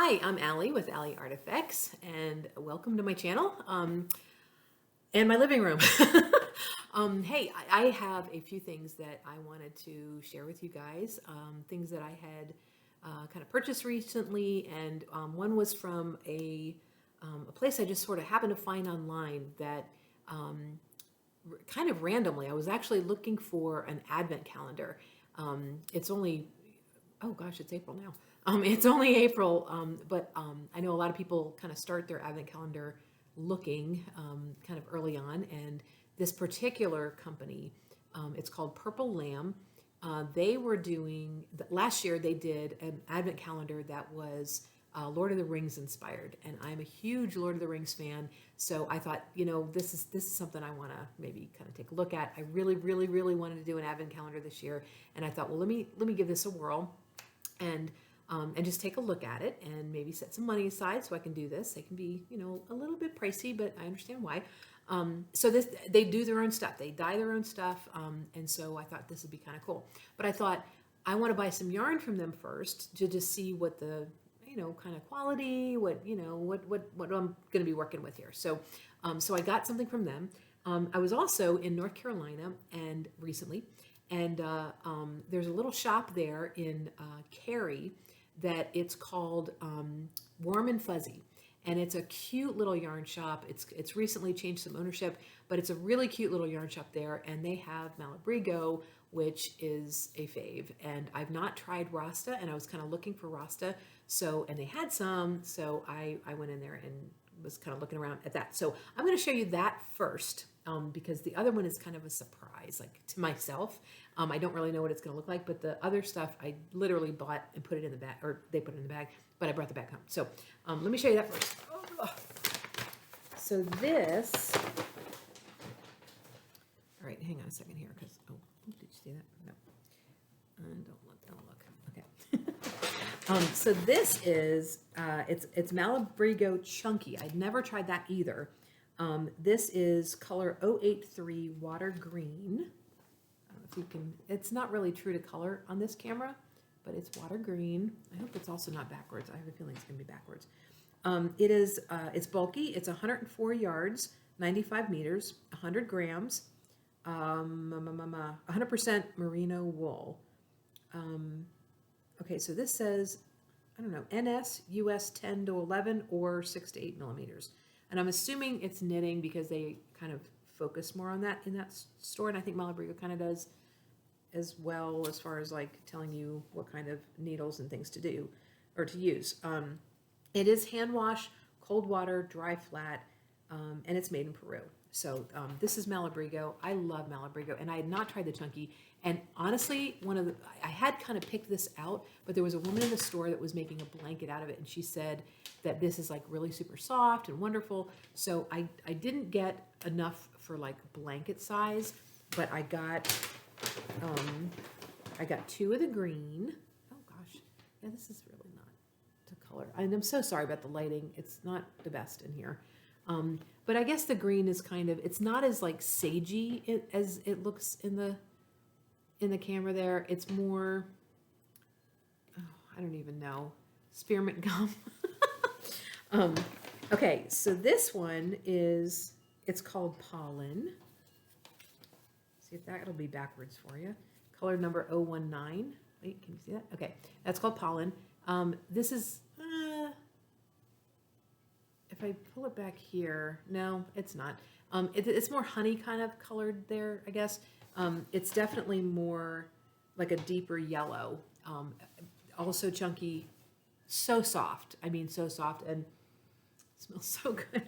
Hi, I'm Allie with Allie Artifacts, and welcome to my channel and my living room. Hey, I have a few things that I wanted to share with you guys, things that I had kind of purchased recently, and one was from a place I just sort of happened to find online that kind of randomly, I was actually looking for an advent calendar. It's only Oh gosh, it's April now. It's only April, but I know a lot of people kind of start their advent calendar looking kind of early on. And this particular company, it's called Purple Lamb. They were doing last year. They did an advent calendar that was Lord of the Rings inspired, and I'm a huge Lord of the Rings fan. So I thought, this is something I want to maybe kind of take a look at. I really, really, really wanted to do an advent calendar this year, and I thought, well, let me give this a whirl and just take a look at it and maybe set some money aside so I can do this. They can be, a little bit pricey, but I understand why. So they do their own stuff. They dye their own stuff, and so I thought this would be kind of cool. But I thought I want to buy some yarn from them first to just see what the kind of quality, what I'm going to be working with here. So so I got something from them. I was also in North Carolina and recently, and there's a little shop there in Cary that it's called Warm and Fuzzy. And it's a cute little yarn shop. It's recently changed some ownership, but it's a really cute little yarn shop there. And they have Malabrigo, which is a fave. And I've not tried Rasta, and I was kind of looking for Rasta. And they had some, so I went in there and was kind of looking around at that. So I'm going to show you that first, because the other one is kind of a surprise, like to myself. I don't really know what it's going to look like, but the other stuff I literally bought and put it in the bag, or they put it in the bag, but I brought the bag home. So let me show you that first. Oh. So this, all right, hang on a second here, because, did you see that? No. Don't look. Okay. So this is, it's Malabrigo Chunky. I'd never tried that either. This is color 083 Water Green. If you can, it's not really true to color on this camera, but it's water green. I hope it's also not backwards. I have a feeling it's going to be backwards. It's bulky. It's 104 yards, 95 meters, 100 grams, 100% merino wool. Okay, so this says, I don't know, NS, US 10 to 11 or 6 to 8 millimeters. And I'm assuming it's knitting because they kind of focus more on that in that store. And I think Malabrigo kind of does as well, as far as like telling you what kind of needles and things to do or to use. It is hand wash, cold water, dry flat, and it's made in Peru. So this is Malabrigo. I love Malabrigo, and I had not tried the Chunky. And honestly, I had kind of picked this out, but there was a woman in the store that was making a blanket out of it, and she said that this is like really super soft and wonderful. So I didn't get enough for like blanket size, but I got two of the green. Oh gosh, yeah, this is really not to color. And I'm so sorry about the lighting. It's not the best in here. But I guess the green is kind of, it's not as like sagey as it looks in the camera there. It's more, I don't even know, spearmint gum. Okay, so this one is, it's called Pollen. See if that'll be backwards for you. Color number 019. Wait, can you see that? Okay, that's called Pollen. This is, if I pull it back here, no, it's not. It's more honey kind of colored there, I guess. It's definitely more like a deeper yellow. Also chunky, so soft. I mean, so soft, and smells so good.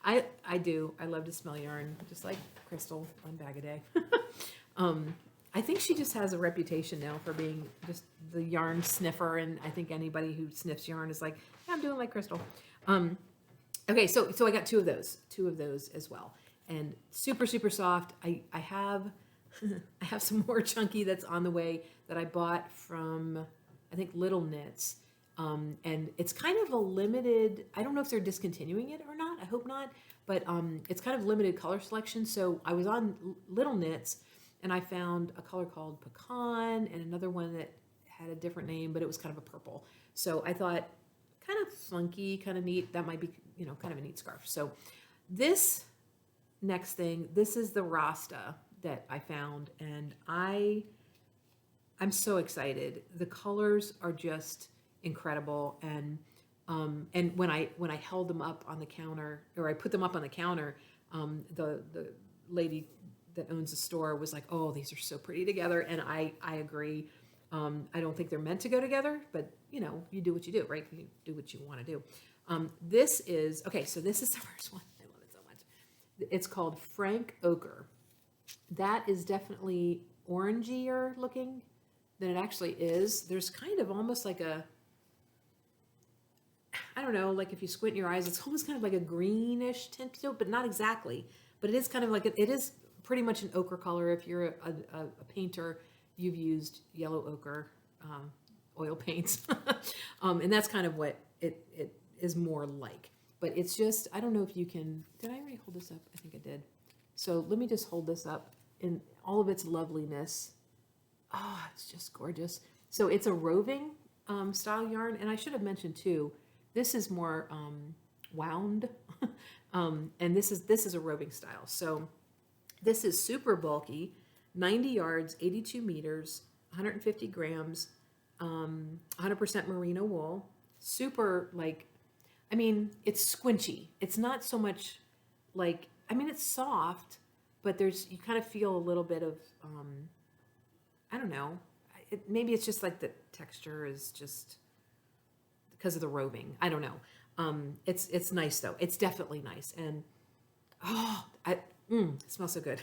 I do. I love to smell yarn, just like Crystal on Bag a Day. I think she just has a reputation now for being just the yarn sniffer, and I think anybody who sniffs yarn is like, yeah, I'm doing like Crystal. Okay, so I got two of those as well, and super super soft. I have I have some more chunky that's on the way that I bought from, I think, Little Knits. And it's kind of a limited, I don't know if they're discontinuing it or not, I hope not, but it's kind of limited color selection. So I was on Little Knits and I found a color called Pecan and another one that had a different name, but it was kind of a purple. So I thought, kind of funky, kind of neat. That might be, you know, kind of a neat scarf. So this next thing, this is the Rasta that I found, and I'm so excited. The colors are just incredible, and when I held them up on the counter, or I put them up on the counter, the lady that owns the store was like, "Oh, these are so pretty together," and I agree. I don't think they're meant to go together, but you know, you do what you do, right? You do what you want to do. This is okay. So this is the first one. I love it so much. It's called Frank Ochre. That is definitely orangier looking than it actually is. There's kind of almost like a, I don't know, like if you squint your eyes, it's almost kind of like a greenish tint to it, but not exactly. But it is kind of like, it is pretty much an ochre color. If you're a painter, you've used yellow ochre oil paints. And that's kind of what it is more like. But it's just, I don't know if you can, did I already hold this up? I think I did. So let me just hold this up in all of its loveliness. Oh, it's just gorgeous. So it's a roving style yarn. And I should have mentioned too, this is more wound. And this is a roving style. So this is super bulky, 90 yards, 82 meters, 150 grams, 100% merino wool. Super, like, I mean, it's squinchy. It's not so much like, I mean, it's soft, but you kind of feel a little bit of, I don't know. Maybe it's just like the texture is just because of the roving. I don't know. It's nice though. It's definitely nice. And it smells so good.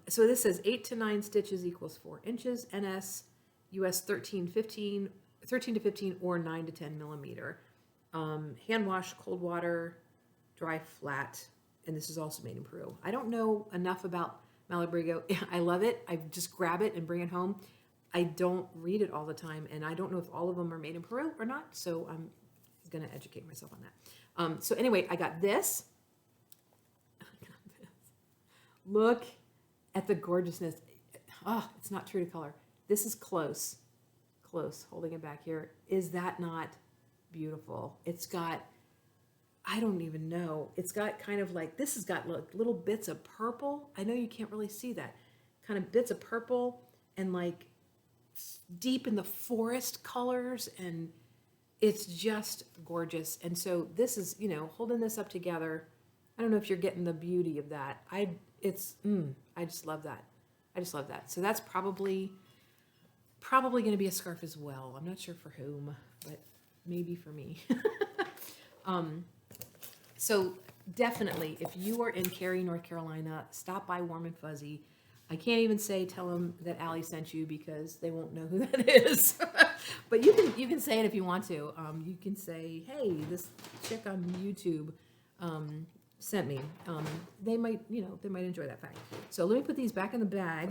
So this says 8 to 9 stitches equals 4 inches. NS, US 13 to 15, or 9 to 10 millimeter. Hand wash, cold water, dry flat. And this is also made in Peru. I don't know enough about Malabrigo. I love it. I just grab it and bring it home. I don't read it all the time, and I don't know if all of them are made in Peru or not, so I'm going to educate myself on that. So anyway, I got this. Look at the gorgeousness. Oh, it's not true to color. This is close, holding it back here. Is that not beautiful? It's got, I don't even know. It's got kind of like, this has got little bits of purple. I know you can't really see that. Kind of bits of purple and like deep in the forest colors, and it's just gorgeous. And so this is, you know, holding this up together. I don't know if you're getting the beauty of that. I just love that. I just love that. So that's probably going to be a scarf as well. I'm not sure for whom, but maybe for me. So definitely, if you are in Cary, North Carolina, stop by Warm and Fuzzy. I can't even tell them that Allie sent you because they won't know who that is. But you can say it if you want to. You can say, hey, this chick on YouTube sent me. They might enjoy that fact. So let me put these back in the bag.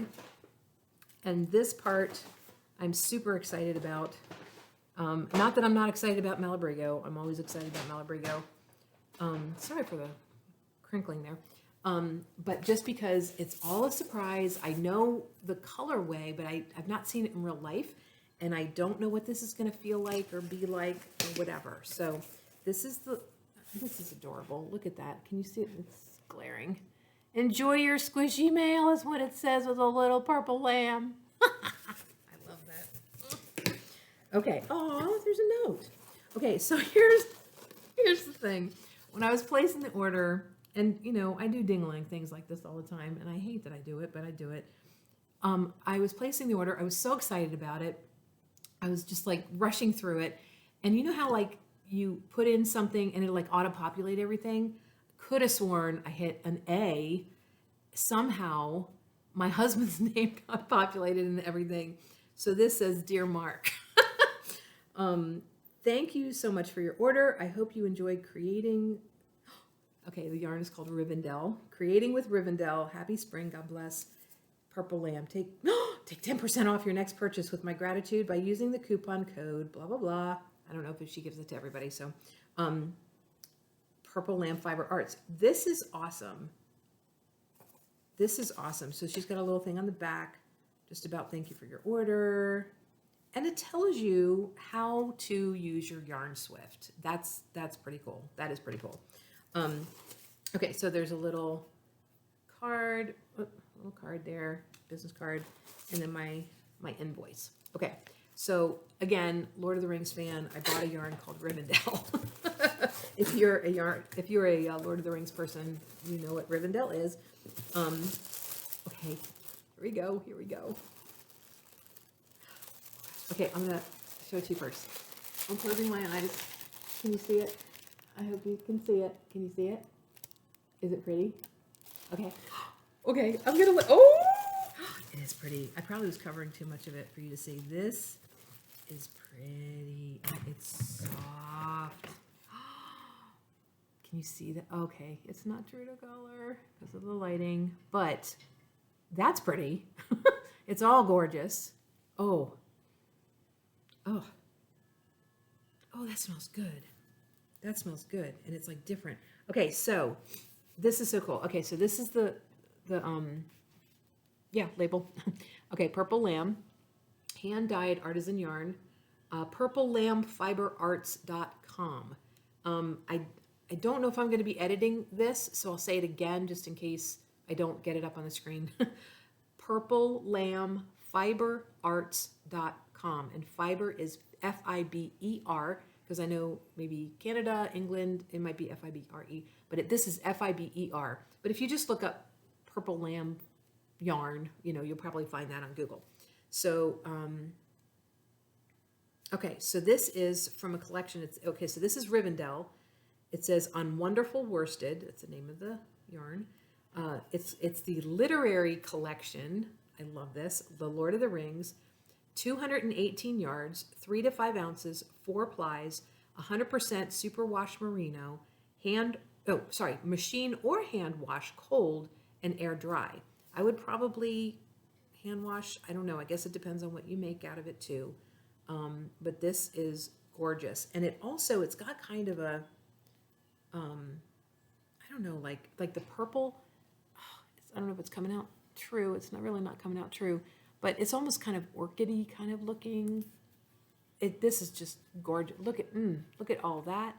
And this part I'm super excited about. Not that I'm not excited about Malabrigo. I'm always excited about Malabrigo. Sorry for the crinkling there. But just because it's all a surprise, I know the colorway, but I've not seen it in real life, and I don't know what this is going to feel like or be like or whatever. So this is adorable. Look at that. Can you see it? It's glaring. Enjoy your squishy mail is what it says with a little purple lamb. I love that. Okay. Oh, there's a note. Okay, so here's the thing. When I was placing the order, and you know, I do dingling things like this all the time, and I hate that I do it, but I do it. I was placing the order. I was so excited about it. I was just like rushing through it. And you know how like you put in something and it'll like auto-populate everything? Could have sworn I hit an A. Somehow my husband's name got populated and everything. So this says, Dear Mark. Thank you so much for your order. I hope you enjoyed creating. Okay, the yarn is called Rivendell. Creating with Rivendell. Happy spring. God bless. Purple Lamb. Take 10% off your next purchase with my gratitude by using the coupon code blah blah blah. I don't know if she gives it to everybody. So, Purple Lamb Fiber Arts. This is awesome. This is awesome. So she's got a little thing on the back, just about thank you for your order. And it tells you how to use your Yarn Swift. That's pretty cool. That is pretty cool. Okay, so there's a little card, little card there, business card, and then my invoice. Okay, so again, Lord of the Rings fan, I bought a yarn called Rivendell. If you're a Lord of the Rings person, you know what Rivendell is. Okay, here we go. Okay, I'm gonna show it to you first. I'm closing my eyes. Can you see it? I hope you can see it. Can you see it? Is it pretty? Okay. Okay, I'm gonna oh! It is pretty. I probably was covering too much of it for you to see. This is pretty. It's soft. Can you see that? Okay, it's not true to color because of the lighting, but that's pretty. It's all gorgeous. Oh, that smells good. That smells good, and it's like different. Okay, so this is so cool. Okay, so this is the label. Okay, Purple Lamb, hand dyed artisan yarn, purplelambfiberarts.com. I don't know if I'm going to be editing this, so I'll say it again just in case I don't get it up on the screen. purplelambfiberarts.com, and fiber is Fiber, because I know maybe Canada, England, it might be Fibre, but this is Fiber. But if you just look up Purple Lamb yarn, you'll probably find that on Google. So, okay, so this is from a collection. So this is Rivendell. It says On Wonderful Worsted. That's the name of the yarn. It's the literary collection. I love this. The Lord of the Rings. 218 yards, 3 to 5 ounces, 4 plies, 100% superwash merino, machine or hand wash cold and air dry. I would probably hand wash. I don't know. I guess it depends on what you make out of it too. But this is gorgeous. And it's got kind of a, I don't know, like the purple. I don't know if it's coming out true. It's not coming out true. But it's almost kind of orchidy kind of looking. This is just gorgeous. Look at all that.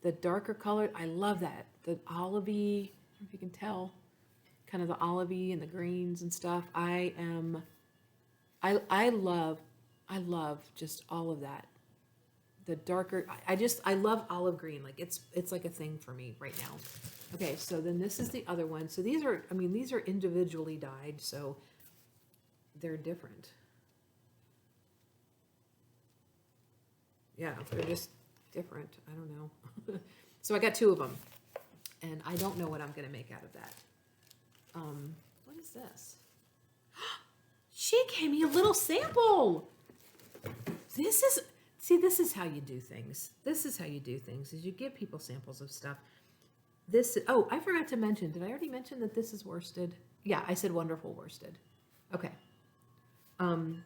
The darker color, I love that. The olivey, I don't know if you can tell, kind of the olivey and the greens and stuff. I love just all of that. The darker, I love olive green. Like it's like a thing for me right now. Okay, so then this is the other one. So these are individually dyed, so they're different. Yeah, they're just different. I don't know. So I got 2 of them, and I don't know what I'm going to make out of that. What is this? She gave me a little sample. This is how you do things. Is you give people samples of stuff. I forgot to mention, did I already mention that this is worsted? Yeah, I said wonderful worsted. Okay. And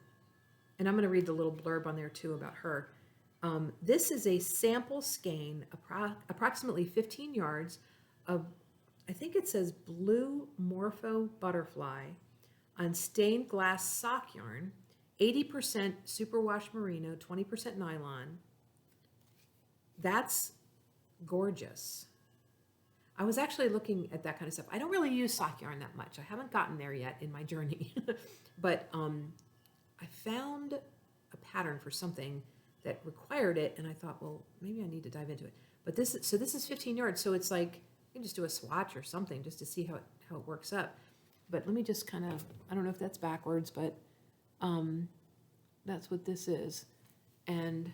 I'm going to read the little blurb on there too about her. This is a sample skein, approximately 15 yards of, I think it says blue Morpho butterfly on stained glass sock yarn, 80% superwash merino, 20% nylon. That's gorgeous. I was actually looking at that kind of stuff. I don't really use sock yarn that much. I haven't gotten there yet in my journey, but I found a pattern for something that required it, and I thought, well, maybe I need to dive into it. But this is 15 yards, so it's like you can just do a swatch or something just to see how it works up. But let me just kind of, I don't know if that's backwards, but that's what this is. And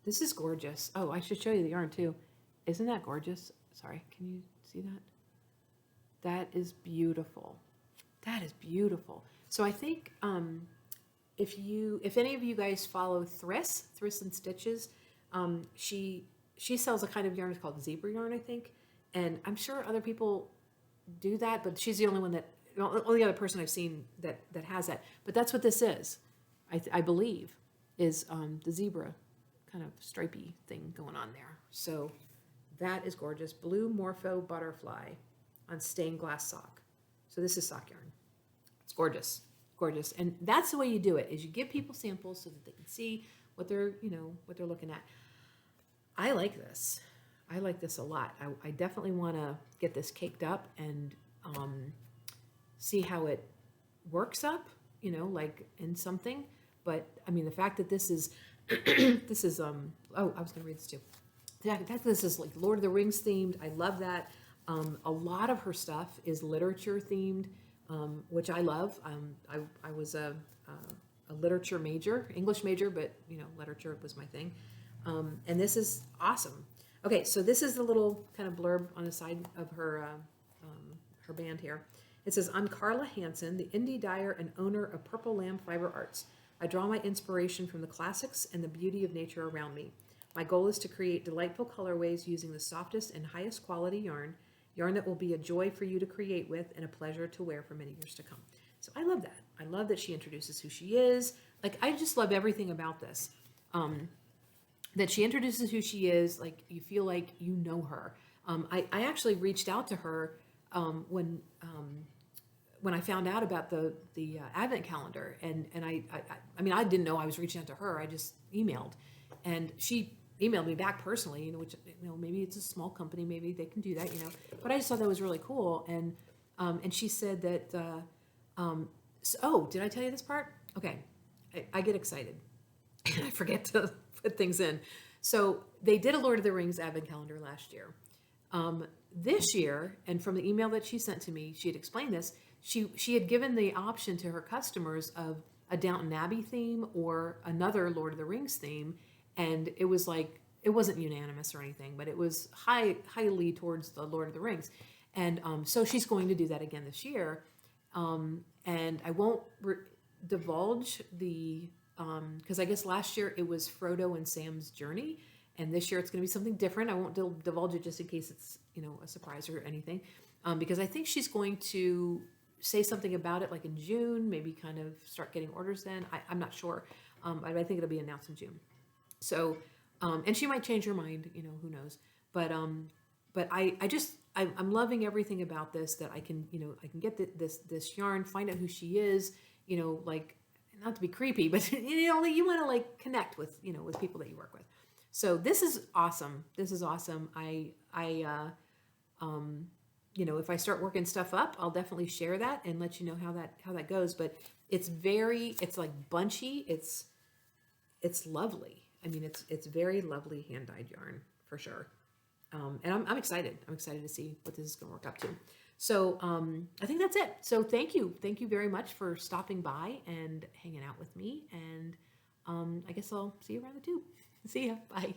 this is gorgeous. Oh, I should show you the yarn too. Isn't that gorgeous? Sorry, can you see that? That is beautiful. That is beautiful. So I think if any of you guys follow Thriss and Stitches, she sells a kind of yarn called zebra yarn, I think, and I'm sure other people do that, but she's the only other person I've seen that has that. But that's what this is, I believe, is the zebra kind of stripy thing going on there. So that is gorgeous. Blue Morpho butterfly on stained glass sock. So this is sock yarn. It's gorgeous. gorgeous. And that's the way you do it, is you give people samples so that they can see what they're, what they're looking at. I like this. I like this a lot. I definitely want to get this caked up and see how it works up, like in something. But I mean, the fact that this is, this is, oh, I was going to read this too. The fact that this is like Lord of the Rings themed. I love that. A lot of her stuff is literature themed, which I love. I was a literature major, English major, but literature was my thing. And this is awesome. Okay, so this is the little kind of blurb on the side of her band here. It says, "I'm Carla Hansen, the indie dyer and owner of Purple Lamb Fiber Arts. I draw my inspiration from the classics and the beauty of nature around me. My goal is to create delightful colorways using the softest and highest quality yarn that will be a joy for you to create with and a pleasure to wear for many years to come." So I love that. I love that she introduces who she is. Like, I just love everything about this. That she introduces who she is, like you feel like you know her. I actually reached out to her when I found out about the advent calendar, and I mean, I didn't know I was reaching out to her. I just emailed, and she emailed me back personally. Which maybe it's a small company, maybe they can do that. But I just thought that was really cool, and she said that. Oh, did I tell you this part? Okay, I get excited, and I forget to put things in. So they did a Lord of the Rings advent calendar last year. This year, and from the email that she sent to me, she had explained this. She had given the option to her customers of a Downton Abbey theme or another Lord of the Rings theme, and it was like, it wasn't unanimous or anything, but it was highly towards the Lord of the Rings. And so she's going to do that again this year. And I won't divulge the, because I guess last year it was Frodo and Sam's journey, and this year it's going to be something different. I won't divulge it just in case it's, a surprise or anything, because I think she's going to say something about it like in June, maybe kind of start getting orders then. I'm not sure. I think it'll be announced in June. So, and she might change her mind, who knows. But I'm loving everything about this, that I can get this yarn, find out who she is, like, not to be creepy, but you want to like connect with, with people that you work with. So this is awesome. This is awesome. If I start working stuff up, I'll definitely share that and let you know how that goes. But it's like bunchy. It's lovely. I mean, it's very lovely hand-dyed yarn for sure. And I'm excited. I'm excited to see what this is going to work up to. So I think that's it. So thank you very much for stopping by and hanging out with me. And I guess I'll see you around the tube. See ya. Bye.